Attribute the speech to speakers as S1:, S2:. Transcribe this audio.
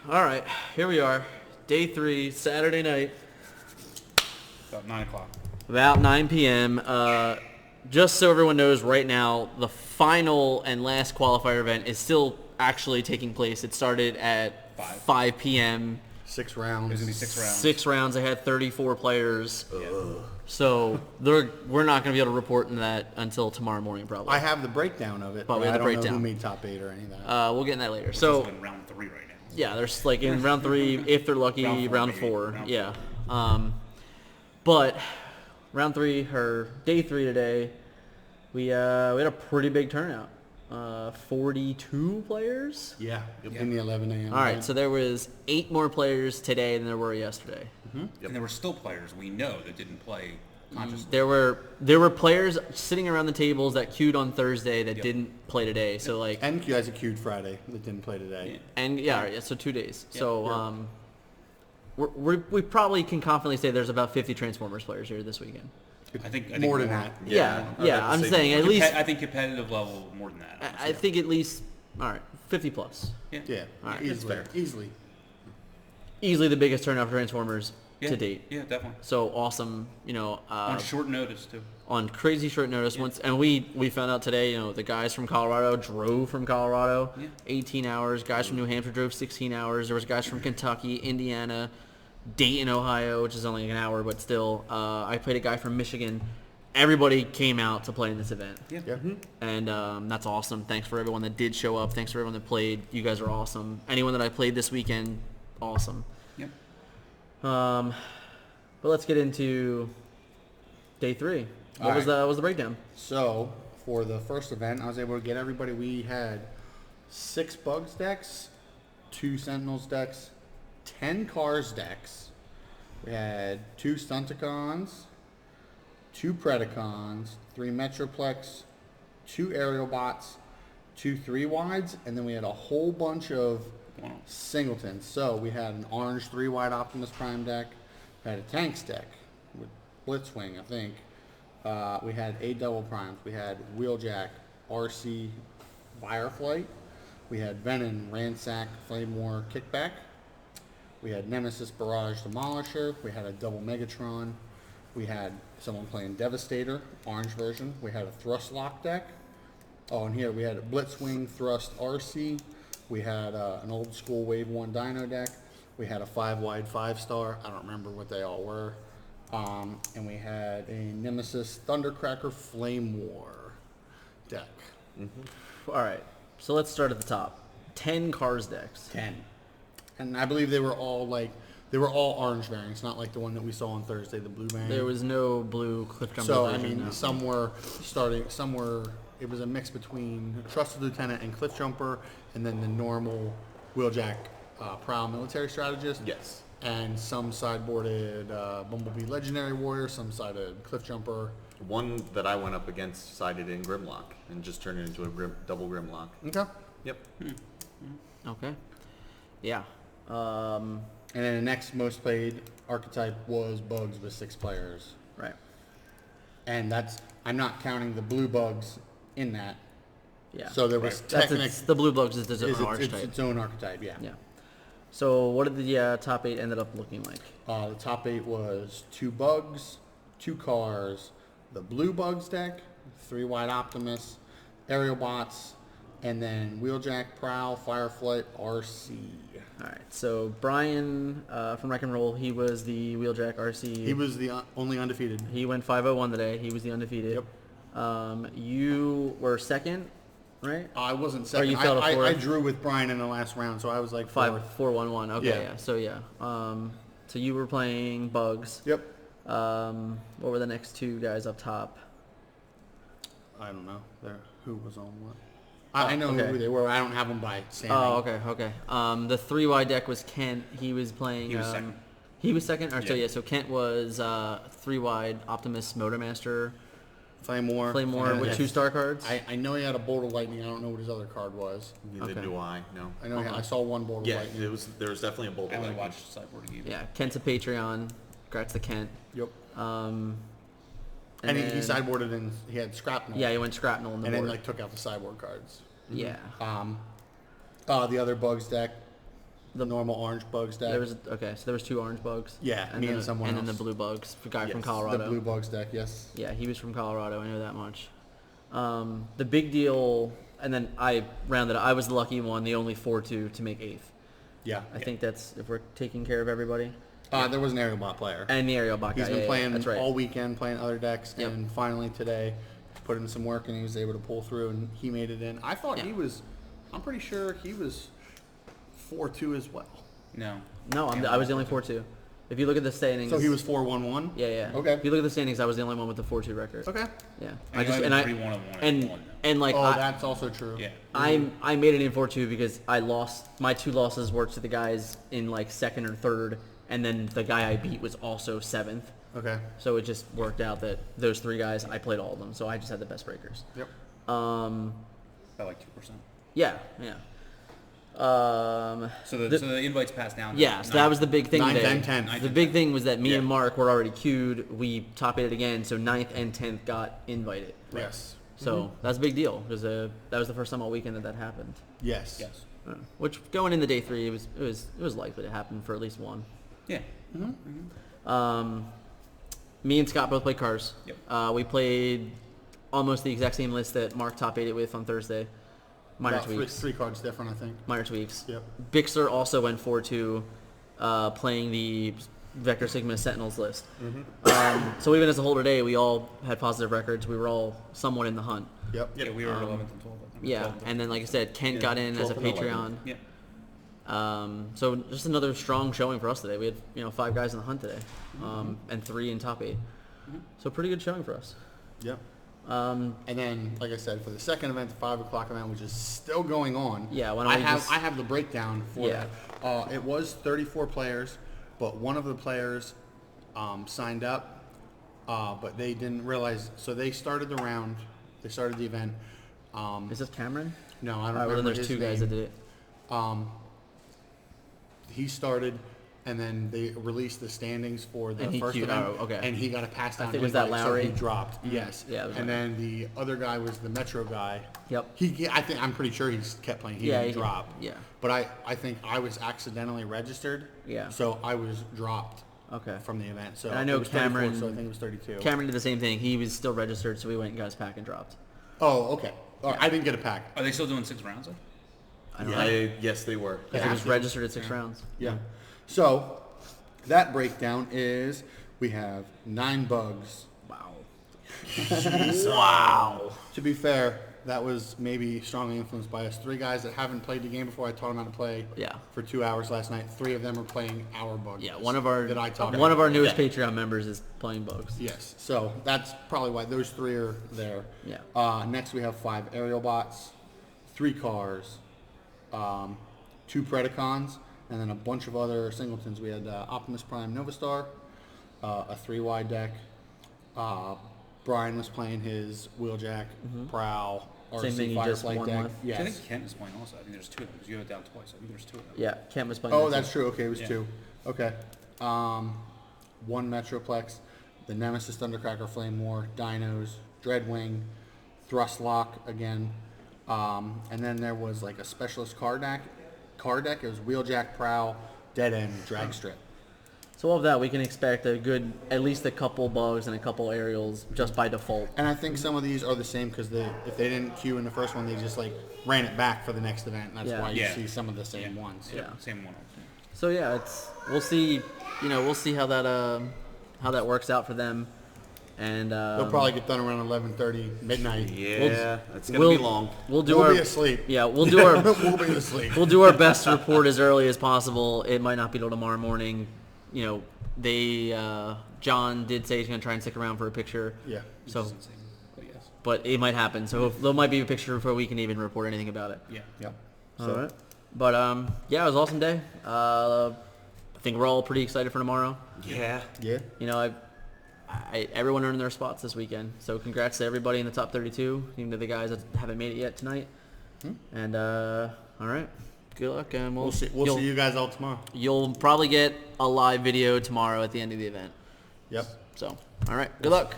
S1: All right, here we are. Day 3, Saturday night.
S2: About 9 o'clock.
S1: About 9 p.m. Just so everyone knows, right now, the final and last qualifier event is still actually taking place. It started at 5 p.m.
S3: 6 rounds.
S2: There's going to be 6 rounds.
S1: 6 rounds. They had 34 players.
S2: Yeah.
S1: So we're not going to be able to report on that until tomorrow morning, probably.
S3: I have the breakdown of it,
S1: But
S3: but
S1: we have
S3: I
S1: the
S3: don't know
S1: breakdown.
S3: who made top 8 or any of that.
S1: We'll get in that later.
S2: It's
S1: So
S2: in round 3 right now.
S1: yeah, there's like in round 3, if they're lucky, round 4.
S2: Round
S1: Yeah. But round 3, or day 3 today, we had a pretty big turnout. 42 players.
S3: Yeah, in the 11 a.m.
S1: All right, so there was 8 more players today than there were yesterday.
S2: And there were still players we know that didn't play consciously.
S1: There were players sitting around the tables that queued on Thursday that didn't play today. So like,
S3: And you guys are queued Friday that didn't play today.
S1: and yeah, so 2 days.
S2: Yeah.
S1: So we probably can confidently say there's about 50 Transformers players here this weekend.
S2: I think
S3: More than that.
S1: Yeah,
S4: I'd like to
S1: I'm
S4: say
S1: saying
S4: more.
S1: at least.
S2: I think competitive level more than that.
S1: I think at least, all right, 50 plus.
S3: Yeah,
S1: All right,
S3: easily.
S2: fair.
S1: Easily the biggest turnout for Transformers
S2: Yeah.
S1: to date.
S2: Yeah, definitely.
S1: So awesome,
S2: On short notice, too.
S1: on crazy short notice. And we found out today, the guys from Colorado drove from Colorado,
S2: Yeah.
S1: 18 hours. Guys from New Hampshire drove 16 hours. There was guys from Kentucky, Indiana, Dayton, Ohio, which is only an hour, but still. I played a guy from Michigan. Everybody came out to play in this event.
S2: Yeah.
S3: Yeah.
S1: And that's awesome. Thanks for everyone that did show up. Thanks for everyone that played. You guys are awesome. Anyone that I played this weekend, awesome.
S2: Yep.
S1: But let's get into day 3. What was the breakdown?
S3: So, for the first event, I was able to get everybody. We had 6 Bugs decks, 2 Sentinels decks, 10 Cars decks. We had 2 Stunticons, 2 Predacons, 3 Metroplex, 2 Aerial Bots, 2 3-wides, and then we had a whole bunch of
S2: Wow.
S3: singletons. So we had an orange 3-wide Optimus Prime deck. We had a Tanks deck with Blitzwing, I think. We had 8 double primes. We had Wheeljack, RC, Fireflight. We had Venom, Ransack, Flame War, Kickback. We had Nemesis, Barrage, Demolisher. We had a double Megatron. We had someone playing Devastator, orange version. We had a Thrust Lock deck. Oh, and here we had a Blitzwing, Thrust, RC. We had an old school Wave 1 Dino deck. We had a 5-wide 5-star. I don't remember what they all were. And we had a Nemesis Thundercracker Flame War deck.
S1: All right. So let's start at the top. 10 Cars decks.
S3: 10. And I believe they were all orange variants, not like the one that we saw on Thursday, the blue variant.
S1: There was no blue Cliff Jumper
S3: So, I
S1: version,
S3: mean,
S1: no.
S3: some were, it was a mix between Trusted Lieutenant and Cliff Jumper, and then the normal Wheeljack Prowl Military Strategist.
S4: Yes.
S3: And some sideboarded Bumblebee Legendary Warrior, some sided Cliff Jumper.
S4: One that I went up against sided in Grimlock and just turned it into a double Grimlock.
S3: Okay.
S4: Yep.
S1: Okay. Yeah.
S3: And then the next most played archetype was Bugs with 6 players.
S1: Right.
S3: And I'm not counting the blue Bugs in that.
S1: Yeah.
S3: So there was
S1: the blue bugs is its own
S3: it's
S1: archetype.
S3: its own archetype, yeah.
S1: Yeah. So what did the top 8 ended up looking like?
S3: The top 8 was 2 Bugs, 2 Cars, the blue Bugs deck, 3-wide Optimus, Aerial Bots, and then Wheeljack, Prowl, Fireflight, RC.
S1: All right. So Brian from Wreck and Roll, he was the Wheeljack RC.
S3: He was the only undefeated.
S1: He went 501 today. He was the undefeated.
S3: Yep.
S1: You were second, right?
S3: I wasn't second.
S1: you fell to fourth?
S3: I drew with Brian in the last round, so I was like
S1: 4-1-1. Okay,
S3: Yeah.
S1: yeah. So yeah. So you were playing Bugs.
S3: Yep.
S1: What were the next 2 guys up top?
S3: I don't know. Who was on what? I know
S1: okay.
S3: who they were. I don't have them by standing.
S1: Oh, okay. The 3-wide deck was Kent. He was playing.
S2: He was second.
S1: He was second. Or so
S2: Yeah.
S1: yeah. So Kent was 3-wide Optimus Motormaster
S3: Flame War
S1: with 2 star cards.
S3: I know he had a Bolt of Lightning. I don't know what his other card was.
S4: Neither
S1: Okay.
S4: do I. No.
S3: I know
S1: Okay.
S3: I saw one Bolt of
S4: Yeah,
S3: Lightning.
S4: there was definitely a bolt.
S2: I only
S4: of lightning.
S2: watched sideboard game.
S1: Yeah, Kent's a Patreon. Congrats to Kent.
S3: Yep.
S1: And
S3: And he
S1: then-
S3: sideboarded and he had Scrapnel.
S1: Yeah, he went Scrapnel in the
S3: and
S1: board.
S3: then took out the sideboard cards.
S1: Yeah.
S3: The other Bugs deck, the normal orange bugs deck.
S1: There was so there was 2 orange bugs.
S3: Yeah, me and someone
S1: and then the
S3: else.
S1: blue bugs, the guy from
S3: Yes,
S1: Colorado.
S3: The blue bugs deck, yes.
S1: Yeah, he was from Colorado. I know that much. The big deal, and then I rounded. I was the lucky one, the only 4-2 to make 8th.
S3: Yeah.
S1: I think that's if we're taking care of everybody.
S3: There was an aerial bot player.
S1: And the aerial bot guy.
S3: He's been playing
S1: that's right.
S3: all weekend, playing other decks,
S1: Yep.
S3: and finally today, put in some work, and he was able to pull through, and he made it in. I thought
S1: Yeah.
S3: he was. I'm pretty sure he was 4-2 as well.
S2: No.
S1: No, I was the only 4-2. If you look at the standings.
S3: So he was 4-1-1.
S1: Yeah.
S3: Okay.
S1: If you look at the standings, I was the only one with the 4-2 record.
S3: Okay.
S1: Yeah.
S2: And you have a 3-1-1 and one, though.
S1: and like
S3: Oh,
S1: I,
S3: that's also true.
S2: Yeah.
S1: I made it in 4-2 because I lost my 2 losses were to the guys in like 2nd or 3rd, and then the guy I beat was also 7th.
S3: Okay.
S1: So it just worked out that those 3 guys I played all of them, so I just had the best breakers.
S3: Yep.
S2: By like 2%.
S1: Yeah.
S2: So the invites passed down.
S1: Yeah, so that was the big thing
S3: 9th
S1: today.
S3: and 10th.
S1: The big thing was that me
S2: Yeah.
S1: and Mark were already queued. We top 8 again, so 9th and 10th got invited.
S3: Yes.
S1: So that's a big deal because that was the first time all weekend that happened.
S3: Yes.
S2: Yes.
S1: Which going into day 3, it was likely to happen for at least one.
S2: Yeah.
S1: Me and Scott both played cars.
S2: Yep.
S1: We played almost the exact same list that Mark top 8 it with on Thursday. Minor
S3: About
S1: tweaks.
S3: 3 cards different, I think.
S1: Minor tweaks.
S3: Yep.
S1: Bixler also went 4-2, playing the Vector Sigma Sentinels list. So even as a whole today, we all had positive records. We were all somewhat in the hunt.
S3: Yep.
S2: Yeah, we were 11th and 12th. I think.
S1: Yeah,
S2: 12th.
S1: and then like I said, Kent got in as a
S4: 12th and 11th.
S1: Patreon.
S2: Yeah.
S1: So just another strong showing for us today. We had 5 guys in the hunt today, and 3 in top 8. So pretty good showing for us.
S3: Yep. And then, like I said, for the second event, the 5 o'clock event, which is still going on.
S1: Yeah, why don't
S3: I
S1: we
S3: have
S1: just-
S3: I have the breakdown for
S1: Yeah.
S3: that. It was 34 players, but one of the players signed up, but they didn't realize. So they started the round. They started the event.
S1: Is this Cameron?
S3: No, I don't
S1: All right, well, then
S3: remember
S1: there's
S3: his
S1: 2 guys that
S3: name.
S1: did it.
S3: He started, and then they released the standings for the
S1: And he
S3: first
S1: queued-
S3: event.
S1: oh, okay.
S3: And he got a pass down.
S1: think it was that
S3: invite, so
S1: Lowry?
S3: he dropped. Yes.
S1: Yeah, it was
S3: And
S1: Lowry.
S3: then the other guy was the Metro guy.
S1: Yep.
S3: I'm pretty sure he's kept playing. He
S1: Yeah,
S3: didn't
S1: he-
S3: drop.
S1: yeah.
S3: But I think I was accidentally registered.
S1: Yeah.
S3: So I was dropped.
S1: Okay.
S3: From the event. So
S1: And I know
S3: it was 34,
S1: Cameron-
S3: so I think it was 32.
S1: Cameron did the same thing. He was still registered, so we went and got his pack and dropped.
S3: Oh, okay. I didn't get a pack.
S2: Are they still doing 6 rounds? Though?
S1: I don't know.
S4: Yes, they were.
S1: He was registered at 6 rounds.
S3: Yeah. So that breakdown is we have 9 bugs.
S1: Wow.
S3: Wow. To be fair, that was maybe strongly influenced by us. 3 guys that haven't played the game before. I taught them how to play.
S1: Yeah.
S3: For 2 hours last night. 3 of them are playing our bug.
S1: Yeah,
S3: list
S1: one of our
S3: that I taught.
S1: one of our newest Patreon members is playing bugs.
S3: Yes. So that's probably why those 3 are there.
S1: Yeah.
S3: Next we have 5 aerial bots, 3 cars, 2 Predacons, and then a bunch of other singletons. We had Optimus Prime Novastar, a 3-wide deck. Brian was playing his Wheeljack, Prowl,
S1: Same thing
S3: RC
S1: you just
S3: Fireflight
S1: won
S3: deck.
S1: with.
S2: I
S3: Yes.
S2: think Kent is playing also. I think there's 2 of them because you have it down twice. I think there's 2 of them.
S1: Yeah, Kent was playing.
S3: Oh,
S1: that
S3: that's
S1: too.
S3: true. Okay, it was
S2: Yeah.
S3: 2. Okay. 1 Metroplex, the Nemesis Thundercracker Flame War, Dinos, Dreadwing, Thrustlock again, and then there was like a specialist card deck. It was Wheeljack, Prowl, Dead End, Drag Strip.
S1: So all of that, we can expect at least a couple bugs and a couple aerials just by default.
S3: And I think some of these are the same because if they didn't queue in the first one, they just like ran it back for the next event. And that's
S1: Yeah.
S3: why you
S2: Yeah.
S3: see some of the same ones.
S1: Yeah.
S2: Same one.
S1: So yeah, we'll see. We'll see how that works out for them. And
S3: They'll probably get done around 11:30 midnight.
S4: Yeah, it's gonna be long.
S1: We'll do
S3: We'll
S1: our
S3: be asleep.
S1: Yeah, we'll do our
S3: We'll be asleep.
S1: we'll do our best to report as early as possible. It might not be till tomorrow morning. John did say he's gonna try and stick around for a picture.
S3: Yeah.
S1: So,
S2: But yes.
S1: but it might happen. So there might be a picture before we can even report anything about it.
S2: Yeah.
S3: Yep.
S1: All right. But yeah, it was an awesome day. I think we're all pretty excited for tomorrow.
S4: Yeah.
S3: Yeah.
S1: Everyone earned their spots this weekend. So congrats to everybody in the top 32, even to the guys that haven't made it yet tonight. And all right, good luck, and
S3: We'll see you guys all tomorrow.
S1: You'll probably get a live video tomorrow at the end of the event.
S3: Yep.
S1: So all right, good luck.